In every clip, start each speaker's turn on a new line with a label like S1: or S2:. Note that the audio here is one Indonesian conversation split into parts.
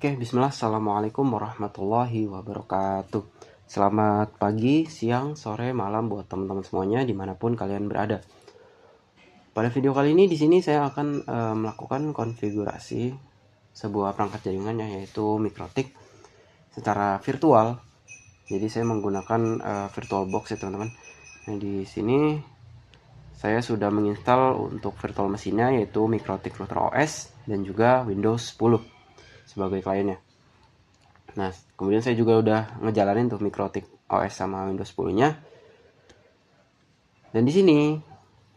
S1: Oke, bismillah. Assalamualaikum warahmatullahi wabarakatuh. Selamat pagi, siang, sore, malam buat teman-teman semuanya dimanapun kalian berada. Pada video kali ini di sini saya akan melakukan konfigurasi sebuah perangkat jaringan yaitu Mikrotik secara virtual. Jadi saya menggunakan VirtualBox ya teman-teman. Nah di sini saya sudah menginstal untuk virtual mesinnya yaitu Mikrotik Router OS dan juga Windows 10 sebagai kliennya. Nah, kemudian saya juga udah ngejalanin tuh Mikrotik OS sama Windows 10-nya. Dan di sini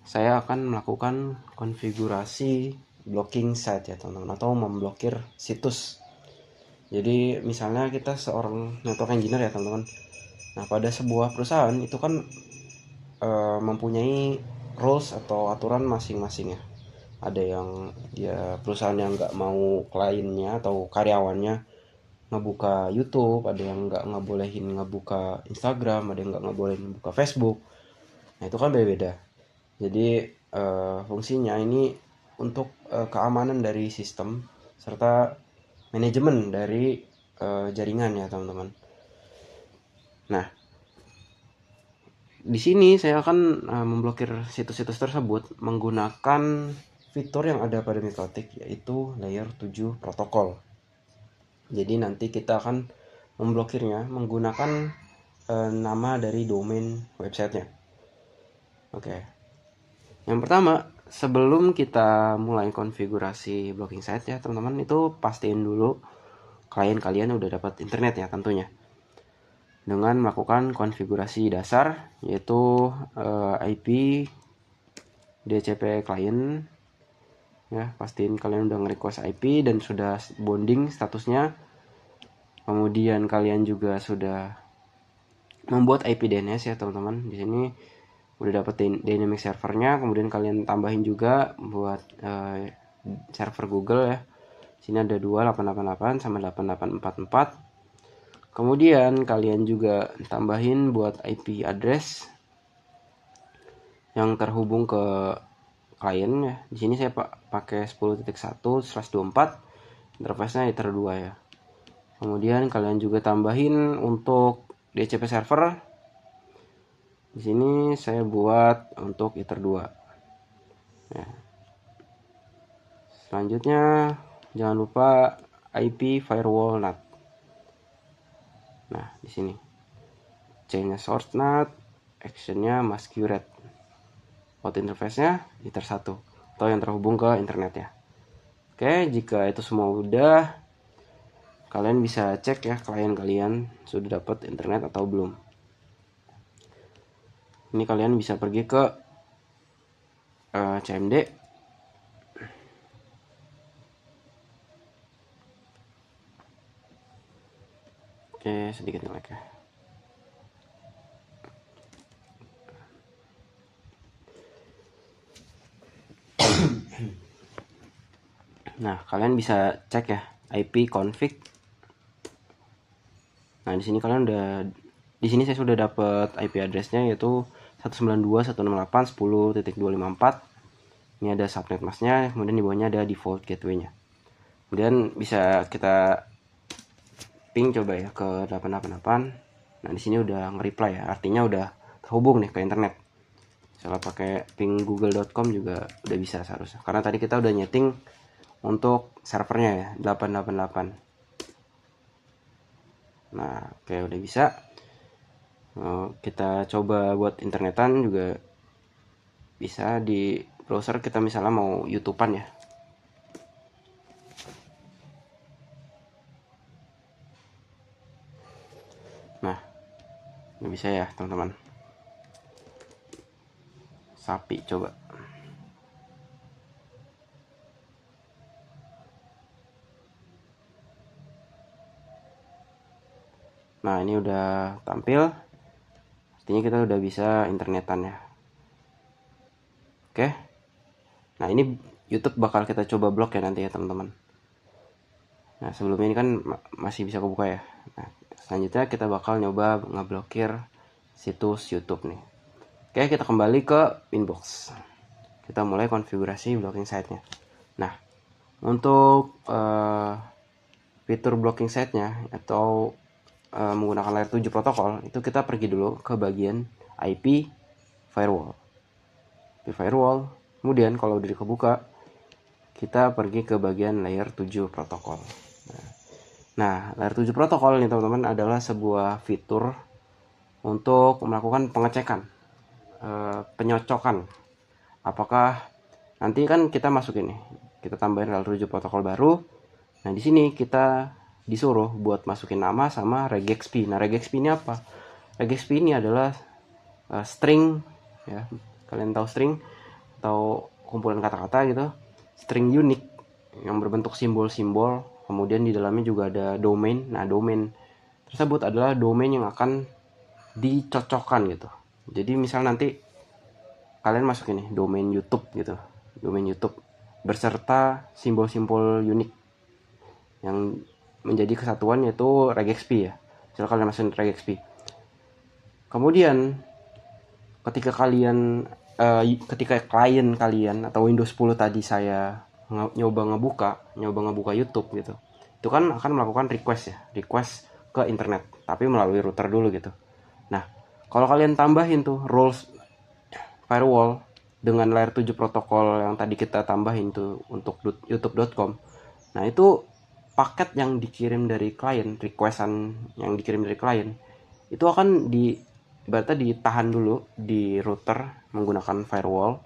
S1: saya akan melakukan konfigurasi blocking site ya teman-teman, atau memblokir situs. Jadi misalnya kita seorang network engineer ya teman-teman. Nah, pada sebuah perusahaan itu kan mempunyai rules atau aturan masing-masing ya. Ada yang perusahaan yang nggak mau kliennya atau karyawannya ngebuka YouTube, ada yang nggak ngebolehin ngebuka Instagram, ada yang nggak ngebolehin buka Facebook. Nah itu kan beda-beda. Jadi fungsinya ini untuk keamanan dari sistem serta manajemen dari jaringan ya teman-teman. Nah di sini saya akan memblokir situs-situs tersebut menggunakan fitur yang ada pada Mikrotik yaitu layer 7 protokol. Jadi nanti kita akan memblokirnya menggunakan nama dari domain websitenya. Oke. Yang pertama, sebelum kita mulai konfigurasi blocking site ya teman-teman, itu pastiin dulu klien kalian udah dapat internet ya tentunya. Dengan melakukan konfigurasi dasar yaitu IP DHCP klien ya, pastiin kalian udah nge-request IP dan sudah bonding statusnya. Kemudian kalian juga sudah membuat IP DNS ya teman-teman. Di sini udah dapetin dynamic servernya, kemudian kalian tambahin juga buat server Google ya. Sini ada 2888 sama 8844. Kemudian kalian juga tambahin buat IP address yang terhubung ke klien ya. Di sini saya pakai 10.1/24, interface-nya Ether 2 ya. Kemudian kalian juga tambahin untuk DHCP server. Di sini saya buat untuk Ether 2. Ya. Selanjutnya jangan lupa IP firewall NAT. Nah, di sini chainnya source NAT, actionnya masquerade. Out interface-nya Ether 1 atau yang terhubung ke internet ya. Oke, jika itu semua udah, kalian bisa cek ya klien kalian sudah dapat internet atau belum. Ini kalian bisa pergi ke CMD. Oke, sedikit nge-lag ya. Nah, kalian bisa cek ya IP config. Nah, di sini kalian di sini saya sudah dapat IP address-nya yaitu 192.168.10.254. Ini ada subnet masknya, kemudian di bawahnya ada default gateway-nya. Kemudian bisa kita ping coba ya ke 888. Nah, di sini udah nge-reply ya, artinya udah terhubung nih ke internet. Kalau pakai ping google.com juga udah bisa seharusnya. Karena tadi kita udah nyeting untuk servernya ya, 888. Nah, oke udah bisa. Kita coba buat internetan juga bisa di browser kita, misalnya mau YouTubean ya. Nah, nggak bisa ya teman-teman. Sapi coba. Nah, ini udah tampil. Artinya kita udah bisa internetan ya. Oke. Nah, ini YouTube bakal kita coba blok ya nanti ya teman-teman. Nah, sebelumnya ini kan masih bisa kebuka ya. Nah, selanjutnya kita bakal nyoba ngeblokir situs YouTube nih. Oke, kita kembali ke inbox. Kita mulai konfigurasi blocking site-nya. Nah, untuk fitur blocking site-nya atau menggunakan layer 7 protokol, itu kita pergi dulu ke bagian IP firewall. Kemudian kalau udah kebuka, kita pergi ke bagian layer 7 protokol. Nah, layer 7 protokol ini teman-teman adalah sebuah fitur untuk melakukan pengecekan, penyocokan. Apakah nanti kan kita masuk ini, kita tambahin layer 7 protokol baru. Nah, di sini kita disuruh buat masukin nama sama regexp. Nah, regexp ini apa? Regexp ini adalah string, ya. Kalian tahu string atau kumpulan kata-kata gitu, string unik yang berbentuk simbol-simbol. Kemudian di dalamnya juga ada domain. Nah, domain tersebut adalah domain yang akan dicocokkan gitu. Jadi misal nanti kalian masuk ini domain YouTube gitu, domain YouTube berserta simbol-simbol unik yang menjadi kesatuan yaitu regexp ya. Misal kalian masukin regexp. Kemudian ketika klien kalian atau Windows 10 tadi saya nyoba ngebuka YouTube gitu, itu kan akan melakukan request ke internet, tapi melalui router dulu gitu. Nah, kalau kalian tambahin tuh rules firewall dengan layer 7 protokol yang tadi kita tambahin tuh untuk youtube.com, nah itu paket yang dikirim dari klien, requestan yang dikirim dari klien itu akan berarti ditahan dulu di router menggunakan firewall.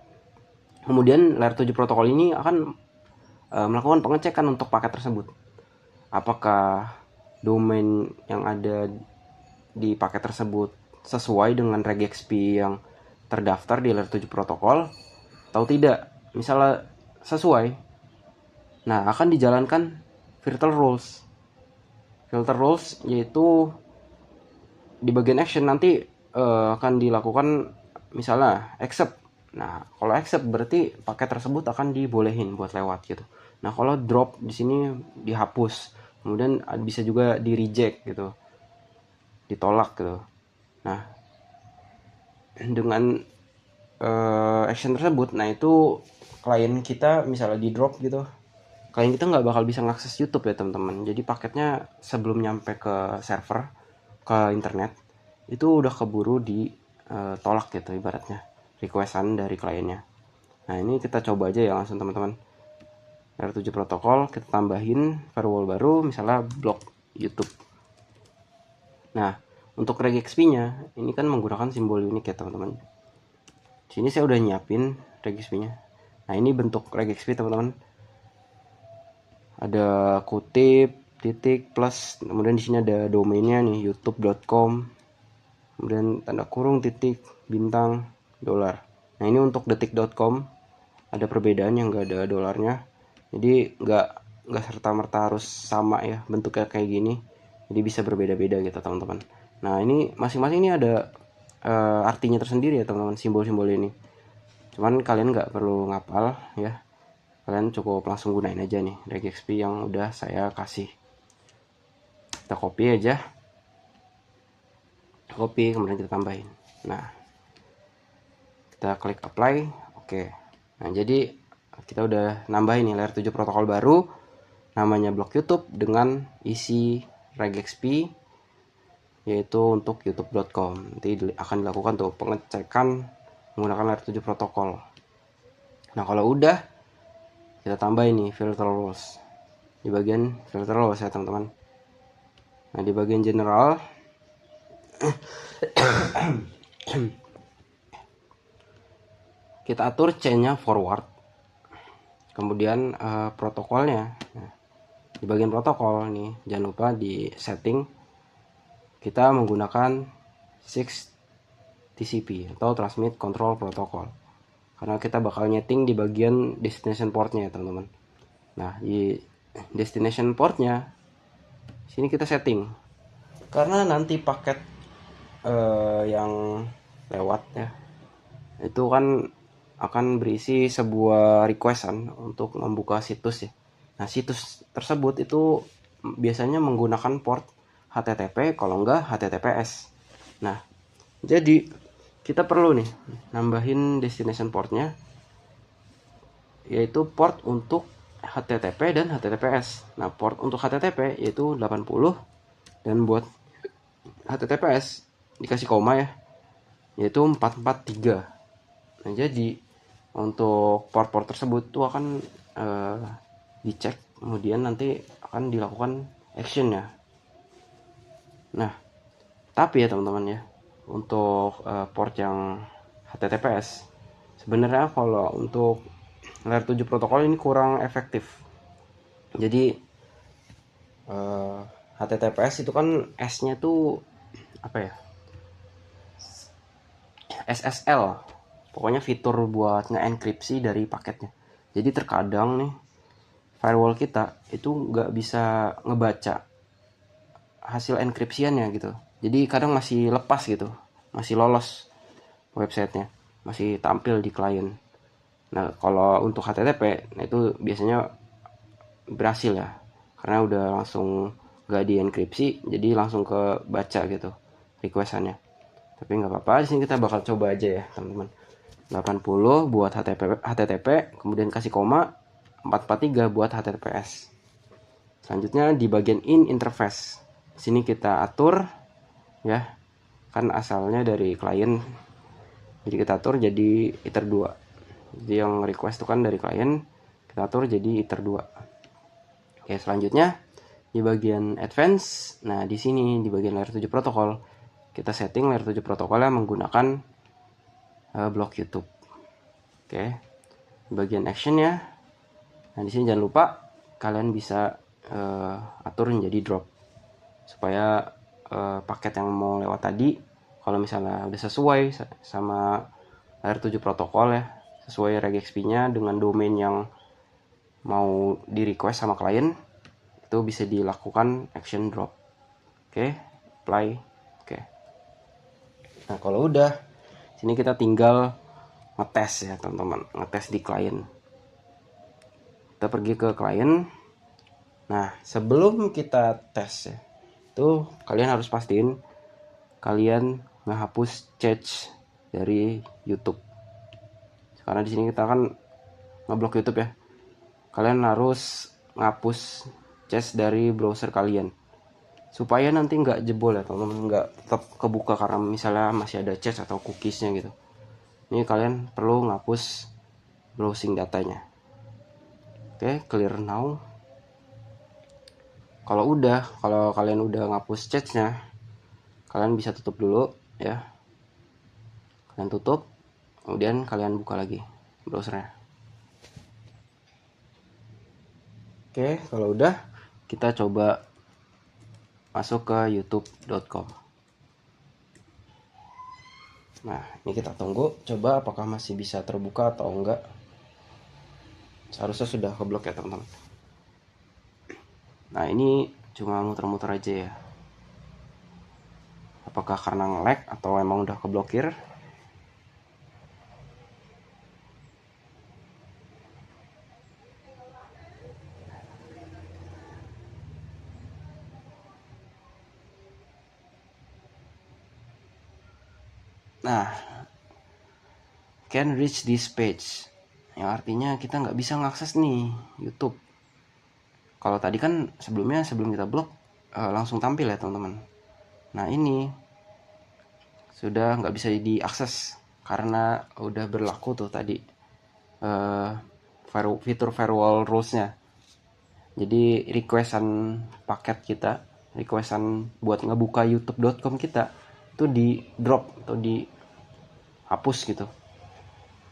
S1: Kemudian layer 7 protokol ini akan melakukan pengecekan untuk paket tersebut. Apakah domain yang ada di paket tersebut sesuai dengan regexp yang terdaftar di layer 7 protokol atau tidak. Misalnya sesuai, nah akan dijalankan filter rules. Filter rules yaitu di bagian action nanti akan dilakukan misalnya accept. Nah, kalau accept berarti paket tersebut akan dibolehin buat lewat gitu. Nah, kalau drop di sini dihapus. Kemudian bisa juga di reject gitu. Ditolak gitu. Nah, dengan action tersebut, nah itu klien kita misalnya di drop gitu, klien kita nggak bakal bisa ngakses YouTube ya teman-teman. Jadi paketnya sebelum nyampe ke server, ke internet, itu udah keburu ditolak gitu ibaratnya, requestan dari kliennya. Nah, ini kita coba aja ya langsung teman-teman. Layer 7 protokol kita tambahin firewall baru, misalnya block YouTube. Nah, untuk regexp-nya ini kan menggunakan simbol unik ya teman-teman. Sini saya udah nyiapin regexp-nya. Nah, ini bentuk regexp teman-teman. Ada kutip, titik, plus, kemudian di sini ada domainnya nih, youtube.com, kemudian tanda kurung, titik, bintang, dolar. Nah, ini untuk detik.com ada perbedaan yang nggak ada dolarnya, jadi nggak serta-merta harus sama ya bentuknya kayak gini, jadi bisa berbeda-beda gitu teman-teman. Nah, ini masing-masing ini ada artinya tersendiri ya teman-teman, simbol-simbol ini. Cuman kalian nggak perlu ngapal ya, kalian cukup langsung gunain aja nih regexp yang udah saya kasih. Kita copy aja, copy, kemudian kita tambahin. Nah, kita klik apply. Oke. Nah, jadi kita udah nambahin nih layer 7 protokol baru, namanya blok YouTube dengan isi regexp, yaitu untuk youtube.com. Nanti akan dilakukan tuh pengecekan menggunakan layer 7 protokol. Nah, kalau udah kita tambahin nih filter rules di bagian filter rules ya teman-teman. Nah, di bagian general kita atur chainnya forward, kemudian protokolnya. Nah, di bagian protokol nih jangan lupa di setting kita menggunakan 6 TCP atau Transmit Control Protocol, karena kita bakal nyeting di bagian destination portnya ya teman-teman. Nah, di destination portnya sini kita setting, karena nanti paket yang lewat ya itu kan akan berisi sebuah requestan untuk membuka situs ya. Nah, situs tersebut itu biasanya menggunakan port HTTP, kalau enggak HTTPS. Nah, jadi kita perlu nih nambahin destination portnya, yaitu port untuk HTTP dan HTTPS. Nah, port untuk HTTP yaitu 80, dan buat HTTPS dikasih koma ya, yaitu 443. Nah, jadi untuk port-port tersebut tuh akan dicek, kemudian nanti akan dilakukan action ya. Nah, tapi ya teman-teman ya, untuk port yang HTTPS sebenarnya kalau untuk layer 7 protokol ini kurang efektif. Jadi HTTPS itu kan S-nya tuh apa ya? SSL. Pokoknya fitur buat nge-enkripsi dari paketnya. Jadi terkadang nih firewall kita itu nggak bisa ngebaca hasil enkripsiannya gitu. Jadi kadang masih lepas gitu, masih lolos websitenya, masih tampil di klien. Nah, kalau untuk HTTP, nah itu biasanya berhasil ya, karena udah langsung gak dienkripsi, jadi langsung ke baca gitu requestannya. Tapi nggak apa-apa, di sini kita bakal coba aja ya teman-teman. 80 buat HTTP, kemudian kasih koma, 443 buat HTTPS. Selanjutnya di bagian in interface. Sini kita atur ya, kan asalnya dari klien, jadi kita atur jadi iter 2. Jadi yang request itu kan dari klien, kita atur jadi iter 2. Oke, selanjutnya di bagian advance. Nah, di sini di bagian layer 7 protokol, kita setting layer 7 protokolnya menggunakan blok YouTube. Oke. Di bagian action ya. Nah, di sini jangan lupa kalian bisa atur menjadi drop, supaya paket yang mau lewat tadi, kalau misalnya udah sesuai sama layer 7 protokol ya, sesuai regexp-nya dengan domain yang mau di request sama klien, itu bisa dilakukan action drop. Oke, apply. Oke. Nah, kalau udah, sini kita tinggal ngetes ya teman-teman, ngetes di klien. Kita pergi ke klien. Nah, sebelum kita tes ya, itu kalian harus pastiin kalian ngehapus cache dari YouTube. Karena di sini kita kan ngeblok YouTube ya. Kalian harus ngapus cache dari browser kalian, supaya nanti nggak jebol ya teman-teman, nggak tetap kebuka karena misalnya masih ada cache atau cookiesnya gitu. Ini kalian perlu ngapus browsing datanya. Oke, clear now. Kalau kalian udah ngapus cache-nya, kalian bisa tutup dulu ya. Kalian tutup, kemudian kalian buka lagi browsernya. Oke, kalau udah, kita coba masuk ke youtube.com. Nah, ini kita tunggu, coba apakah masih bisa terbuka atau enggak. Seharusnya sudah keblok ya teman-teman. Nah, ini cuma muter-muter aja ya. Apakah karena nge-lag atau emang udah keblokir? Nah, can reach this page, yang artinya kita nggak bisa ngakses nih YouTube. Kalau tadi kan sebelumnya, sebelum kita blok langsung tampil ya teman-teman. Nah, ini sudah nggak bisa diakses karena udah berlaku tuh tadi fitur firewall rules-nya. Jadi requestan paket kita, requestan buat ngebuka youtube.com kita itu di drop atau dihapus gitu.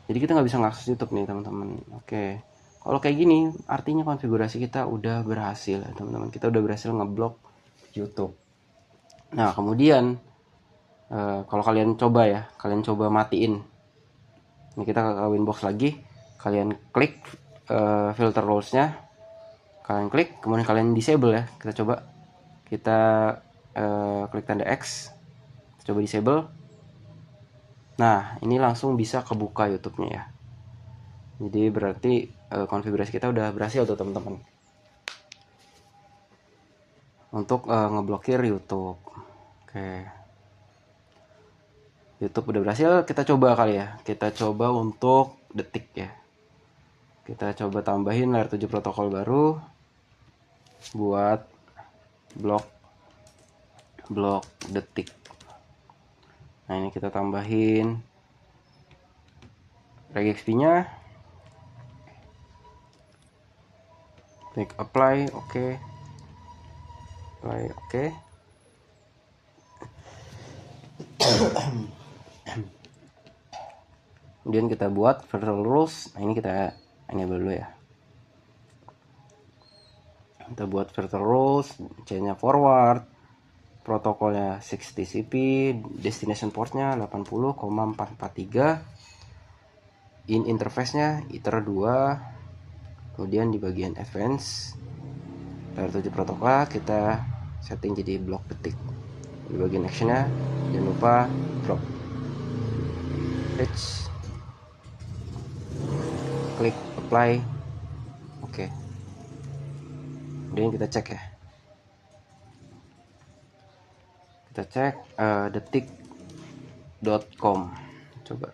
S1: Jadi kita nggak bisa ngakses YouTube nih teman-teman. Oke, kalau kayak gini artinya konfigurasi kita udah berhasil ya teman-teman. Kita udah berhasil ngeblok YouTube. Nah, kemudian kalau kalian coba ya, kalian coba matiin. Ini kita ke Winbox lagi, kalian klik filter rules-nya, kalian klik, kemudian kalian disable ya. Kita coba, kita klik tanda X, kita coba disable. Nah, ini langsung bisa kebuka YouTube-nya ya. Jadi berarti konfigurasi kita udah berhasil tuh teman-teman untuk ngeblokir YouTube. Oke, YouTube udah berhasil. Kita coba kali ya, kita coba untuk detik ya. Kita coba tambahin layer 7 protokol baru buat blok detik. Nah, ini kita tambahin regexp nya, klik apply, oke. Kemudian kita buat virtual rules. Nah, ini kita enable dulu ya. Kita buat virtual rules, chainnya forward, protokolnya 6TCP, destination portnya 80,443, in interface-nya Ether 2. Kemudian di bagian advance layer 7 protokol kita setting jadi blok detik. Di bagian actionnya jangan lupa drop fetch, klik apply, oke. Kemudian kita cek ya, kita cek detik.com, coba.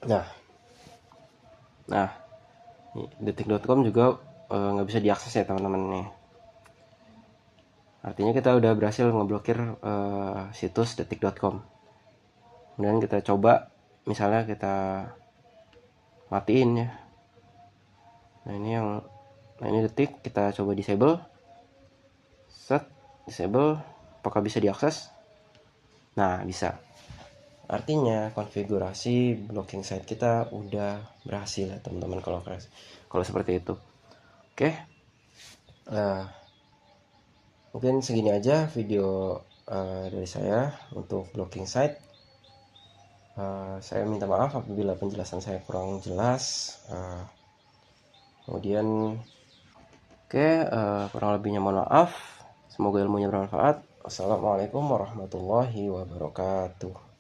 S1: Nah, nah detik.com juga nggak bisa diakses ya teman-teman nih. Artinya kita udah berhasil ngeblokir situs detik.com. Kemudian kita coba, misalnya kita matiin ya. Nah ini detik, kita coba disable, disable, apakah bisa diakses? Nah, bisa. Artinya konfigurasi blocking site kita udah berhasil ya teman-teman, kalau seperti itu. Oke. Mungkin segini aja video dari saya untuk blocking site. Saya minta maaf apabila penjelasan saya kurang jelas. Kemudian kurang lebihnya mohon maaf. Semoga ilmunya bermanfaat. Wassalamualaikum warahmatullahi wabarakatuh.